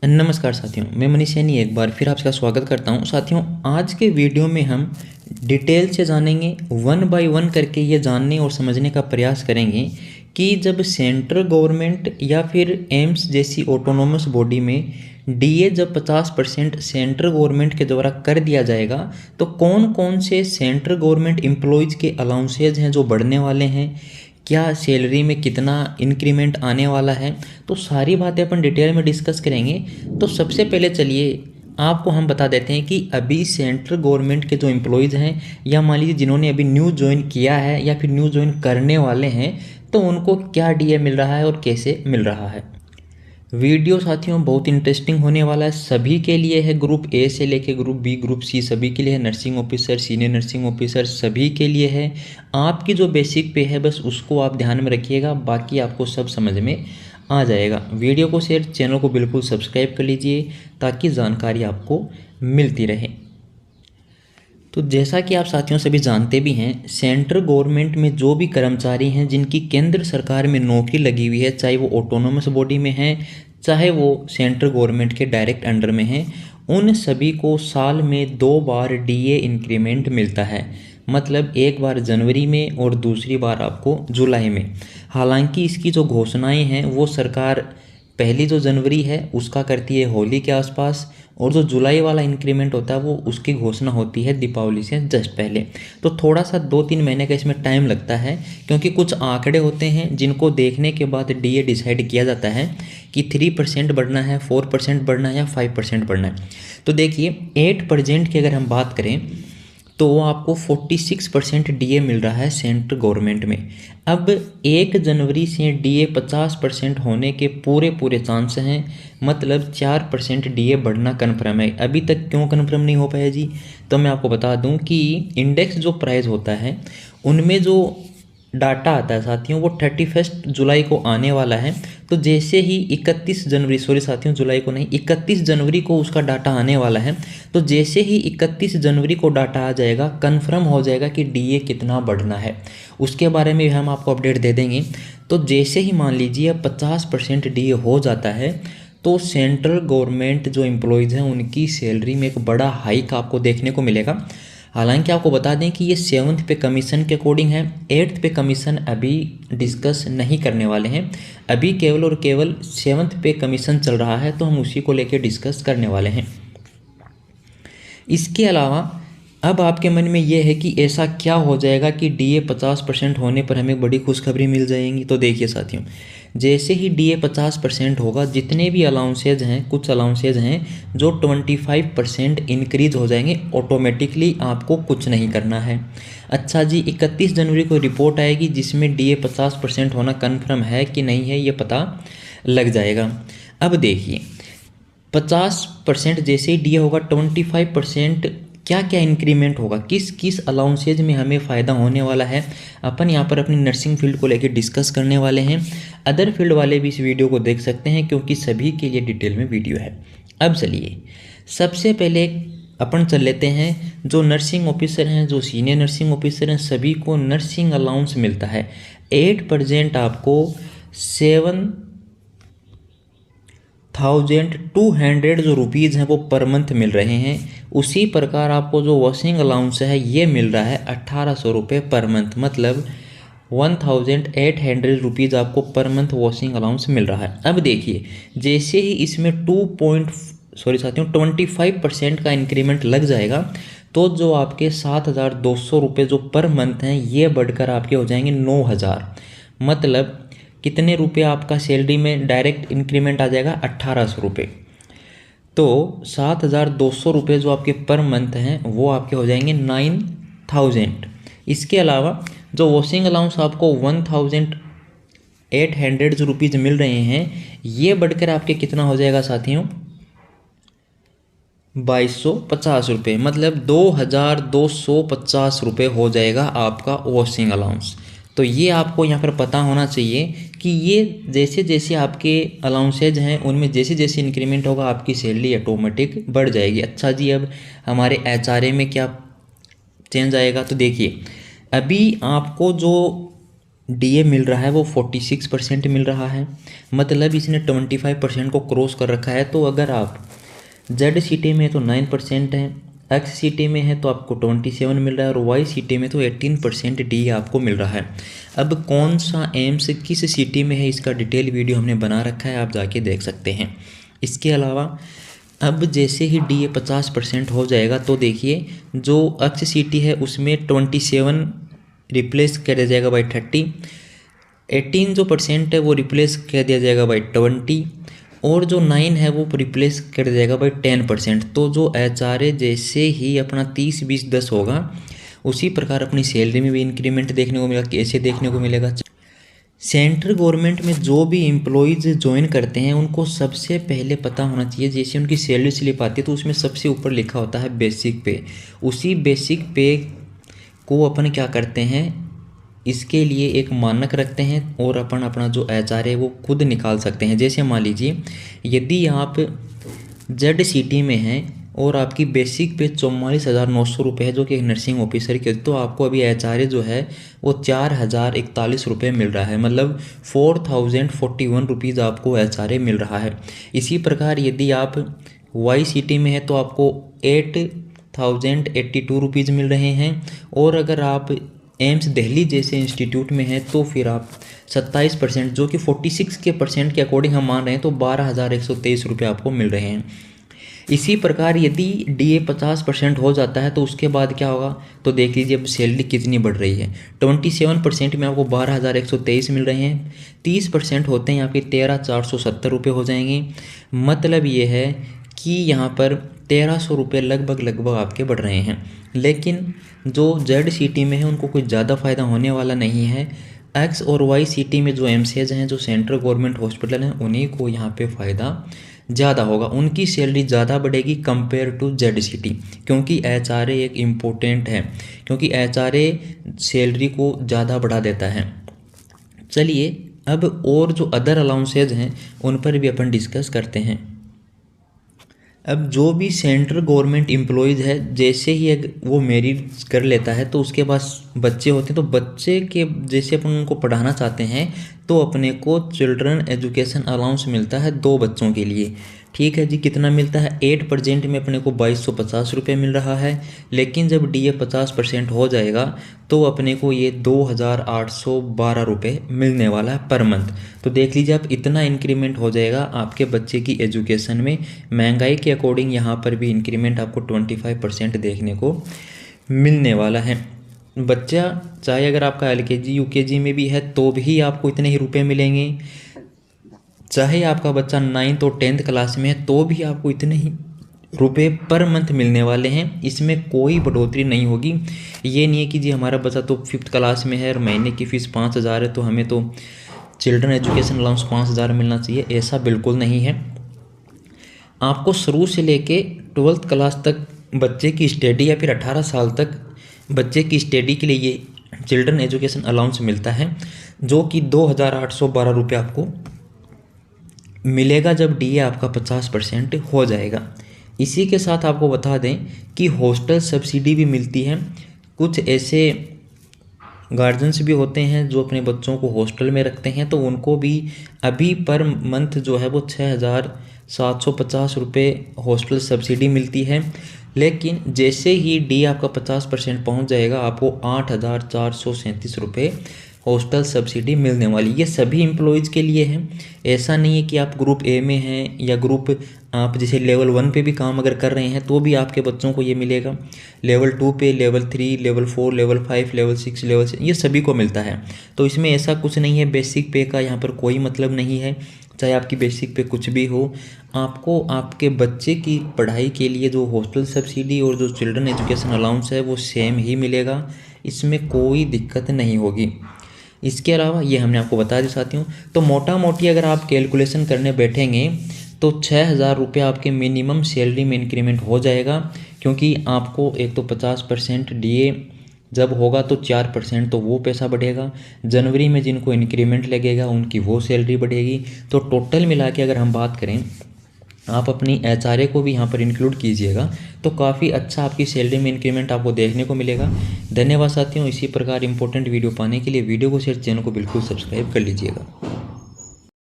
नमस्कार साथियों, मैं मनीष सैनी एक बार फिर आपका स्वागत करता हूं। साथियों, आज के वीडियो में हम डिटेल से जानेंगे, वन बाय वन करके ये जानने और समझने का प्रयास करेंगे कि जब सेंट्रल गवर्नमेंट या फिर एम्स जैसी ऑटोनोमस बॉडी में डीए जब 50% सेंट्रल गवर्नमेंट के द्वारा कर दिया जाएगा तो कौन कौन से सेंट्रल गवर्नमेंट एम्प्लॉयज़ के अलाउंसेज हैं जो बढ़ने वाले हैं, क्या सैलरी में कितना इंक्रीमेंट आने वाला है, तो सारी बातें अपन डिटेल में डिस्कस करेंगे। तो सबसे पहले चलिए आपको हम बता देते हैं कि अभी सेंट्रल गवर्नमेंट के जो एम्प्लॉयज़ हैं या मान लीजिए जिन्होंने अभी न्यू ज्वाइन किया है या फिर न्यू ज्वाइन करने वाले हैं, तो उनको क्या डीए मिल रहा है और कैसे मिल रहा है। वीडियो साथियों बहुत इंटरेस्टिंग होने वाला है, सभी के लिए है, ग्रुप ए से लेके ग्रुप बी ग्रुप सी सभी के लिए है, nursing officer senior nursing officer सभी के लिए है। आपकी जो बेसिक पे है बस उसको आप ध्यान में रखिएगा, बाकी आपको सब समझ में आ जाएगा। वीडियो को शेयर, चैनल को बिल्कुल सब्सक्राइब कर लीजिए ताकि जानकारी आपको मिलती रहे। तो जैसा कि आप साथियों सभी जानते भी हैं, सेंट्रल गवर्नमेंट में जो भी कर्मचारी हैं जिनकी केंद्र सरकार में नौकरी लगी हुई है, चाहे वो ऑटोनोमस बॉडी में हैं चाहे वो सेंट्रल गवर्नमेंट के डायरेक्ट अंडर में हैं, उन सभी को साल में 2 बार डीए इंक्रीमेंट मिलता है। मतलब एक बार जनवरी में और दूसरी बार आपको जुलाई में। हालांकि इसकी जो घोषणाएं हैं वो सरकार पहली जो जनवरी है उसका करती है होली के आसपास, और जो जुलाई वाला इंक्रीमेंट होता है वो उसकी घोषणा होती है दीपावली से जस्ट पहले। तो थोड़ा सा 2-3 महीने का इसमें टाइम लगता है, क्योंकि कुछ आंकड़े होते हैं जिनको देखने के बाद डीए डिसाइड किया जाता है कि 3% बढ़ना है, 4% बढ़ना है या 5% बढ़ना है। तो देखिए 8% की अगर हम बात करें तो आपको 46% डीए मिल रहा है सेंट्रल गवर्नमेंट में। अब 1 जनवरी से डीए 50% होने के पूरे चांस हैं, मतलब 4% डीए बढ़ना कन्फर्म है। अभी तक क्यों कन्फर्म नहीं हो पाया जी, तो मैं आपको बता दूं कि इंडेक्स जो प्राइस होता है उनमें जो डाटा आता है साथियों वो 31 जुलाई को आने वाला है। तो जैसे ही 31 जनवरी, सॉरी साथियों जुलाई को नहीं, 31 जनवरी को उसका डाटा आने वाला है। तो जैसे ही 31 जनवरी को डाटा आ जाएगा, कंफर्म हो जाएगा कि डीए कितना बढ़ना है, उसके बारे में हम आपको अपडेट दे देंगे। तो जैसे ही मान लीजिए 50% डीए हो जाता है तो सेंट्रल गवर्नमेंट जो एम्प्लॉयज़ हैं उनकी सैलरी में एक बड़ा हाइक आपको देखने को मिलेगा। हालांकि आपको बता दें कि ये 7th पे कमीशन के अकॉर्डिंग है, 8th पे कमीशन अभी डिस्कस नहीं करने वाले हैं। अभी केवल और केवल 7th पे कमीशन चल रहा है, तो हम उसी को लेकर डिस्कस करने वाले हैं। इसके अलावा अब आपके मन में ये है कि ऐसा क्या हो जाएगा कि डीए 50% होने पर हमें बड़ी खुशखबरी मिल जाएंगी। तो देखिए साथियों, जैसे ही डीए 50% होगा, जितने भी अलाउंसेज हैं, कुछ अलाउंसेज हैं जो 25% इंक्रीज हो जाएंगे ऑटोमेटिकली, आपको कुछ नहीं करना है। अच्छा जी, 31 जनवरी को रिपोर्ट आएगी जिसमें डीए 50% होना कन्फर्म है कि नहीं है ये पता लग जाएगा। अब देखिए 50% जैसे ही डीए होगा, 25% क्या क्या इंक्रीमेंट होगा, किस किस अलाउंसेज में हमें फ़ायदा होने वाला है, अपन यहाँ पर अपनी नर्सिंग फील्ड को लेकर डिस्कस करने वाले हैं। अदर फील्ड वाले भी इस वीडियो को देख सकते हैं क्योंकि सभी के लिए डिटेल में वीडियो है। अब चलिए सबसे पहले अपन चल लेते हैं, जो नर्सिंग ऑफिसर हैं, जो सीनियर नर्सिंग ऑफिसर हैं, सभी को नर्सिंग अलाउंस मिलता है 8%। आपको 7,200 जो रुपीज़ हैं वो पर मंथ मिल रहे हैं। उसी प्रकार आपको जो वॉशिंग अलाउंस है ये मिल रहा है 1800 रुपये पर मंथ, मतलब 1,800 रुपीज़ आपको पर मंथ वॉशिंग अलाउंस मिल रहा है। अब देखिए जैसे ही इसमें 25% का इंक्रीमेंट लग जाएगा तो जो आपके 7,200 रुपये जो पर मंथ हैं ये बढ़कर आपके हो जाएंगे 9,000। मतलब कितने रुपये आपका सैलरी में डायरेक्ट इंक्रीमेंट आ जाएगा, 1800 रुपये। तो 7,200 रुपये जो आपके पर मंथ हैं वो आपके हो जाएंगे 9,000। इसके अलावा जो वॉशिंग अलाउंस आपको 1,800 जो रुपीज़ मिल रहे हैं ये बढ़कर आपके कितना हो जाएगा साथियों, 2,250 रुपये। मतलब 2,250 रुपये हो जाएगा आपका वॉशिंग अलाउंस। तो ये आपको यहाँ पर पता होना चाहिए कि ये जैसे जैसे आपके अलाउंसेज हैं उनमें जैसे जैसे इंक्रीमेंट होगा आपकी सैलरी ऑटोमेटिक बढ़ जाएगी। अच्छा जी, अब हमारे एचआरए में क्या चेंज आएगा, तो देखिए अभी आपको जो डीए मिल रहा है वो 46% मिल रहा है, मतलब इसने 25% को क्रॉस कर रखा है। तो अगर आप जेड सिटी में तो 9% है, एक्स सिटी में है तो आपको 27 मिल रहा है, और वाई सिटी में तो 18% डी आपको मिल रहा है। अब कौन सा एम्स किस सिटी में है इसका डिटेल वीडियो हमने बना रखा है, आप जाके देख सकते हैं। इसके अलावा अब जैसे ही डी ए 50% हो जाएगा तो देखिए जो एक्स सिटी है उसमें 27 रिप्लेस कर दिया जाएगा बाई 30, 18 जो परसेंट है वो रिप्लेस कर दिया जाएगा बाई 20, और जो 9 है वो रिप्लेस कर दिया जाएगा बाई 10%। तो जो एच आर ए जैसे ही अपना 30 20 10 होगा उसी प्रकार अपनी सैलरी में भी इंक्रीमेंट देखने को मिलेगा। कैसे देखने को मिलेगा, सेंट्रल गवर्नमेंट में जो भी एम्प्लॉयज़ ज्वाइन करते हैं उनको सबसे पहले पता होना चाहिए, जैसे उनकी सैलरी स्लिप आती है तो उसमें सबसे ऊपर लिखा होता है बेसिक पे। उसी बेसिक पे को अपन क्या करते हैं, इसके लिए एक मानक रखते हैं और अपन अपना जो एच आर है वो खुद निकाल सकते हैं। जैसे मान लीजिए यदि आप जेड सिटी में हैं और आपकी बेसिक पे 44,900 रुपये है जो कि एक नर्सिंग ऑफिसर की, तो आपको अभी एच आर ए जो है वो 4,041 रुपये मिल रहा है, मतलब 4,041 रुपीज़ आपको एच आर ए मिल रहा है। इसी प्रकार यदि आप वाई सिटी में है तो आपको 8,082 रुपीज़ मिल रहे हैं, और अगर आप एम्स दिल्ली जैसे इंस्टीट्यूट में है तो फिर आप 27% जो कि 46 के परसेंट के अकॉर्डिंग हम मान रहे हैं तो 12,123 रुपये आपको मिल रहे हैं। इसी प्रकार यदि डीए 50% हो जाता है तो उसके बाद क्या होगा, तो देख लीजिए अब सैलरी कितनी बढ़ रही है। 27% में आपको 12,123 मिल रहे हैं, 30% होते हैं आपके 13,470 रुपये हो जाएंगे। मतलब ये है कि यहाँ पर 1,300 रुपये लगभग आपके बढ़ रहे हैं। लेकिन जो जेड सिटी में है उनको कोई ज़्यादा फ़ायदा होने वाला नहीं है। एक्स और वाई सिटी में जो एमसीएच हैं, जो सेंट्रल गवर्नमेंट हॉस्पिटल हैं, उन्हीं को यहाँ पे फ़ायदा ज़्यादा होगा, उनकी सैलरी ज़्यादा बढ़ेगी कंपेयर टू जेड सिटी, क्योंकि एच आर ए एक इम्पोर्टेंट है, क्योंकि एच आर ए सैलरी को ज़्यादा बढ़ा देता है। चलिए अब और जो अदर अलाउंसेज हैं उन पर भी अपन डिस्कस करते हैं। अब जो भी सेंट्रल गवर्नमेंट एम्प्लॉयज़ है, जैसे ही वो मैरिज कर लेता है तो उसके पास बच्चे होते हैं, तो बच्चे के जैसे अपन उनको पढ़ाना चाहते हैं तो अपने को चिल्ड्रन एजुकेशन अलाउंस मिलता है 2 बच्चों के लिए। ठीक है जी, कितना मिलता है, 8% में अपने को 2,250 रुपये मिल रहा है। लेकिन जब डीए 50% हो जाएगा तो अपने को ये 2,812 रुपये मिलने वाला है पर मंथ। तो देख लीजिए आप, इतना इंक्रीमेंट हो जाएगा आपके बच्चे की एजुकेशन में। महंगाई के अकॉर्डिंग यहाँ पर भी इंक्रीमेंट आपको 25% देखने को मिलने वाला है। बच्चा चाहे अगर आपका एलकेजी यूकेजी में भी है तो भी आपको इतने ही रुपये मिलेंगे, चाहे आपका बच्चा 9th और 10th क्लास में है तो भी आपको इतने ही रुपए पर मंथ मिलने वाले हैं। इसमें कोई बढ़ोतरी नहीं होगी। ये नहीं है कि जी हमारा बच्चा तो 5th क्लास में है और महीने की फ़ीस 5,000 है तो हमें तो चिल्ड्रन एजुकेशन अलाउंस 5,000 मिलना चाहिए, ऐसा बिल्कुल नहीं है। आपको शुरू से लेके 12th क्लास तक बच्चे की स्टडी या फिर 18 साल तक बच्चे की स्टडी के लिए ये चिल्ड्रन एजुकेशन अलाउंस मिलता है, जो कि 2,812 रुपये आपको मिलेगा जब डीए आपका 50% हो जाएगा। इसी के साथ आपको बता दें कि हॉस्टल सब्सिडी भी मिलती है। कुछ ऐसे गार्जियंस भी होते हैं जो अपने बच्चों को हॉस्टल में रखते हैं, तो उनको भी अभी पर मंथ जो है वो 6,750 रुपये हॉस्टल सब्सिडी मिलती है। लेकिन जैसे ही डी आपका 50% पहुँच जाएगा आपको 8,437 रुपये हॉस्टल सब्सिडी मिलने वाली। ये सभी एम्प्लॉयज़ के लिए है, ऐसा नहीं है कि आप ग्रुप ए में हैं या ग्रुप आप जैसे लेवल 1 पे भी काम अगर कर रहे हैं तो भी आपके बच्चों को ये मिलेगा। लेवल 2 पे, level 3, level 4, level 5, level 6, level 7 ये सभी को मिलता है। तो इसमें ऐसा कुछ नहीं है, बेसिक पे का यहाँ पर कोई मतलब नहीं है। चाहे आपकी बेसिक पे कुछ भी हो, आपको आपके बच्चे की पढ़ाई के लिए जो हॉस्टल सब्सिडी और जो चिल्ड्रन एजुकेशन अलाउंस है वो सेम ही मिलेगा, इसमें कोई दिक्कत नहीं होगी। इसके अलावा ये हमने आपको बता दी साथियों। तो मोटा मोटी अगर आप कैलकुलेशन करने बैठेंगे तो 6,000 रुपये आपके मिनिमम सैलरी में इंक्रीमेंट हो जाएगा, क्योंकि आपको एक तो 50% डीए जब होगा तो 4% तो वो पैसा बढ़ेगा। जनवरी में जिनको इंक्रीमेंट लगेगा उनकी वो सैलरी बढ़ेगी। तो टोटल मिला के अगर हम बात करें आप अपनी एचआरए को भी यहाँ पर इंक्लूड कीजिएगा तो काफ़ी अच्छा आपकी सैलरी में इंक्रीमेंट आपको देखने को मिलेगा। धन्यवाद साथियों। इसी प्रकार इंपॉर्टेंट वीडियो पाने के लिए वीडियो को शेयर, चैनल को बिल्कुल सब्सक्राइब कर लीजिएगा।